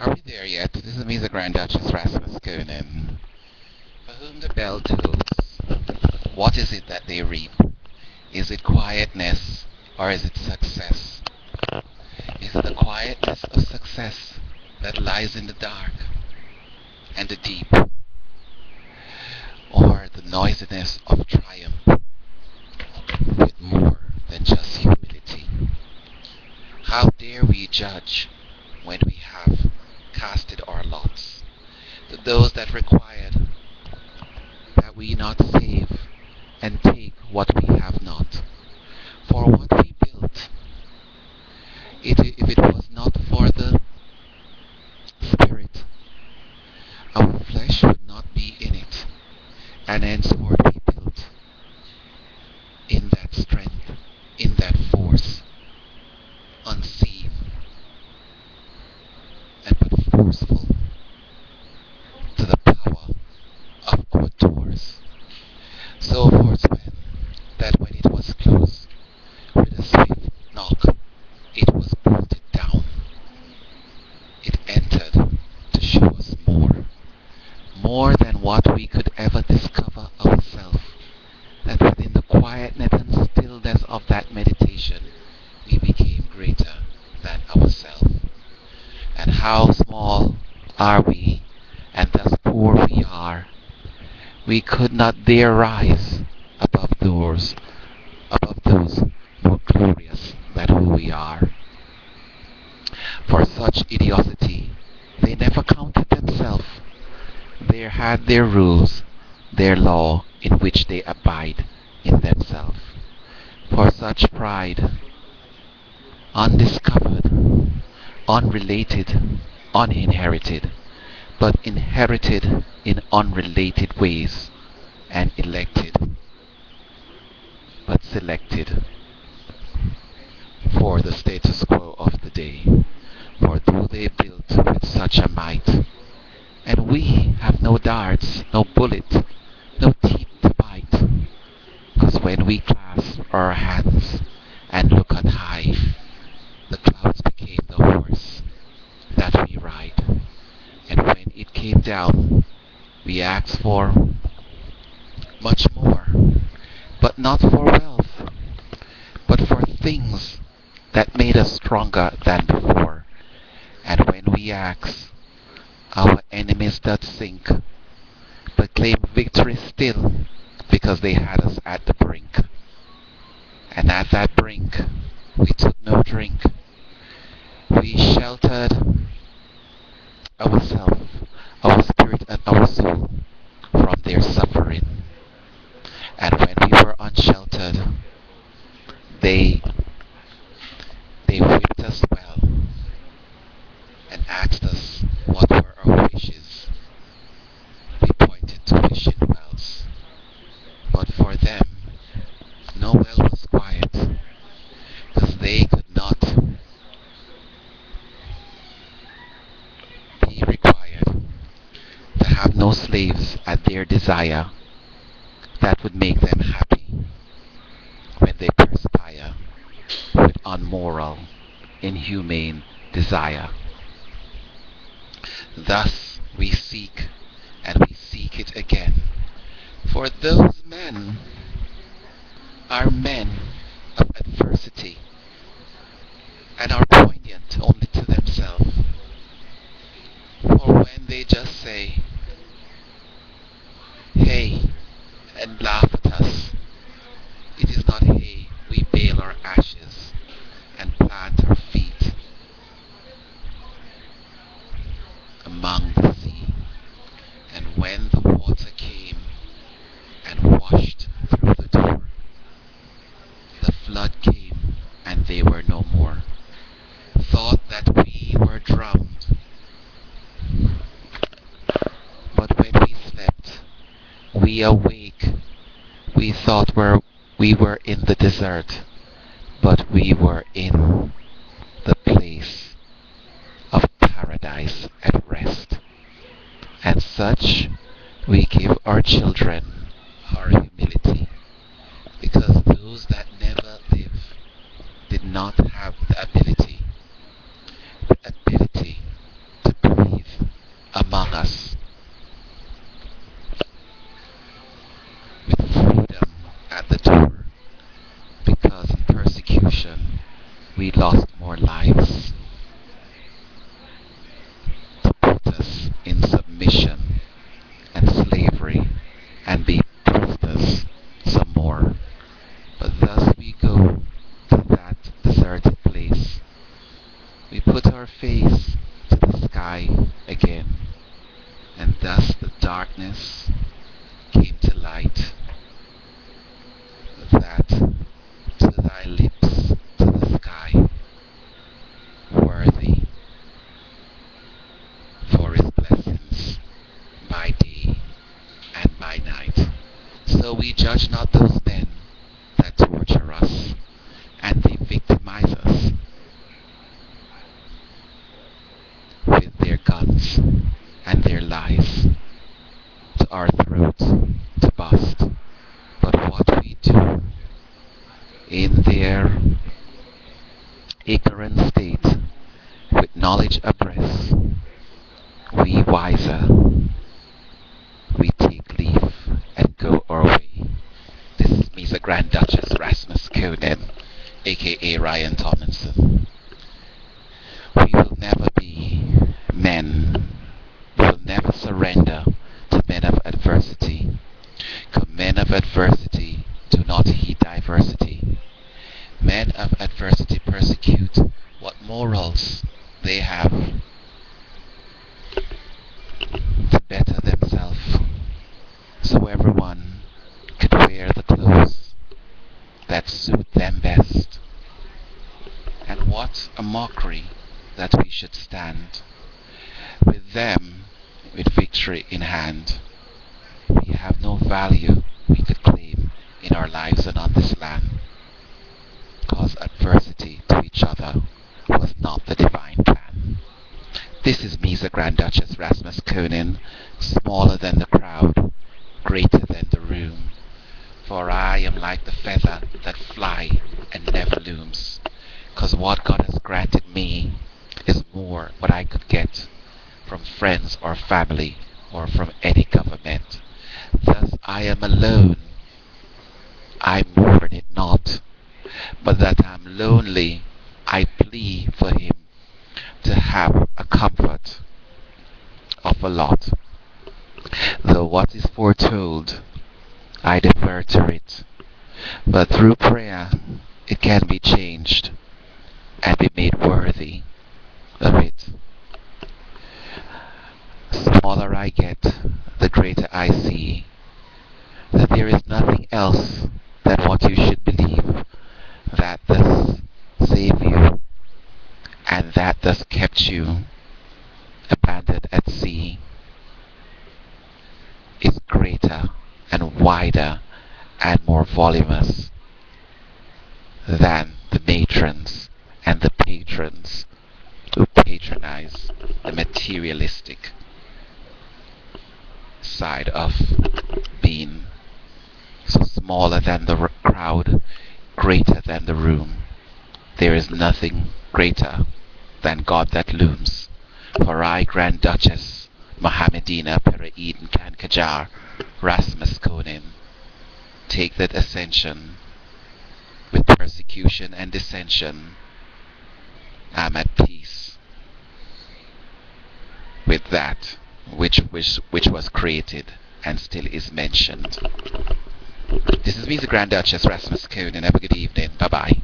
Are we there yet? This is me, the Grand Duchess RASMASKONEN. For whom the bell tolls, what is it that they reap? Is it quietness, or is it success? Is it the quietness of success that lies in the dark and the deep, or the noisiness of triumph with more than just humility? How dare we judge when we have casted our lots to those that required that we not save and take what we have not? For what we built, if it was not for the Spirit, our flesh would not be in it, and henceforth we built in that strength, in that force, unseen and but forceful to the power of our doors. So forth when that when it was closed with a swift knock, it was bolted down. It entered to show us more than what we could ever discover ourselves. That within the quietness and stillness of that meditation, we became greater than ourselves. And how small are we, and thus poor we are. We could not dare rise above those more glorious than who we are. For such idiocy, they never counted themselves. They had their rules, their law in which they abide in themselves. For such pride, undiscovered, unrelated, uninherited, but inherited in unrelated ways, and elected, but selected for the status quo of the day. For though they built with such a might, and we have no darts, no bullet, no teeth to bite, 'cause when we clasp our hands and look on high, the clouds became the horse that we ride. And when it came down, we asked for much more, but not for wealth, but for things that made us stronger than before. And when we asked, our enemies doth sink, but claim victory still, because they had us at the brink. And at that brink, we took no drink. We sheltered ourselves, our spirit and our soul, from their suffering. And when we were unsheltered, they whipped us well and asked us what were our wishes. We pointed to wishing wells, but for them no well was quiet, 'cause they could not be required to have no slaves at their desire that would make them happy when they perspire with unmoral, inhumane desire. Thus we seek, and we seek it again, for those men are men of adversity, and are poignant only to themselves. For when they just say, hey, and laugh at us, it is not hey, we bale our ashes and plant our feet among the sea. And when the water came and washed through the door, the flood came and they were no more. Thought that we were drowned, but when we slept, we awake. We thought we were in the desert, but we were in the place of paradise at rest. And such we give our children our humility, because those that never live did not have the ability to our lives to put us in submission and slavery and be prisoners some more. But thus we go to that deserted place. We put our face to the sky again, and thus the darkness came to light. That to thy lips, to the sky, worthy for his blessings by day and by night. So we judge not those men that torture us and they victimize us with their guns and their lies to our throats to bust. But what we do in their ignorant state, with knowledge abreast, we wiser, we take leave and go our way. This is Mesa Grand Duchess Rasmaskonen, aka Ryan Tomlinson. We will never be men. We will never surrender to men of adversity. 'Cause men of adversity do not heed diversity. Men of adversity persecute what morals they have to better themselves, so everyone could wear the clothes that suit them best. And what a mockery that we should stand with them with victory in hand. We have no value we could claim in our lives and on this land, cause adversity to each other was not the divine plan. This is Mesa Grand Duchess Rasmaskonen, smaller than the crowd, greater than the room. For I am like the feather that fly and never looms, 'cause what God has granted me is more what I could get from friends or family or from any government. Thus I am alone. I mourn it not, but that I'm lonely, I plea for him to have a comfort of a lot. Though what is foretold, I defer to it, but through prayer it can be changed and be made worthy of it. Smaller I get, the greater I see that there is nothing else than what you should believe, that thus save you, and that thus kept you abandoned at sea, is greater and wider and more voluminous than the matrons and the patrons who patronize the materialistic side of being. So smaller than the crowd, greater than the room. There is nothing greater than God that looms. For I, Grand Duchess Mohammedina Peraeeden Kankajar Rasmaskonen, take that ascension with persecution and dissension. I'm at peace with that which was created and still is mentioned. This is me, the Grand Duchess Rasmaskonen. Have a good evening. Bye bye.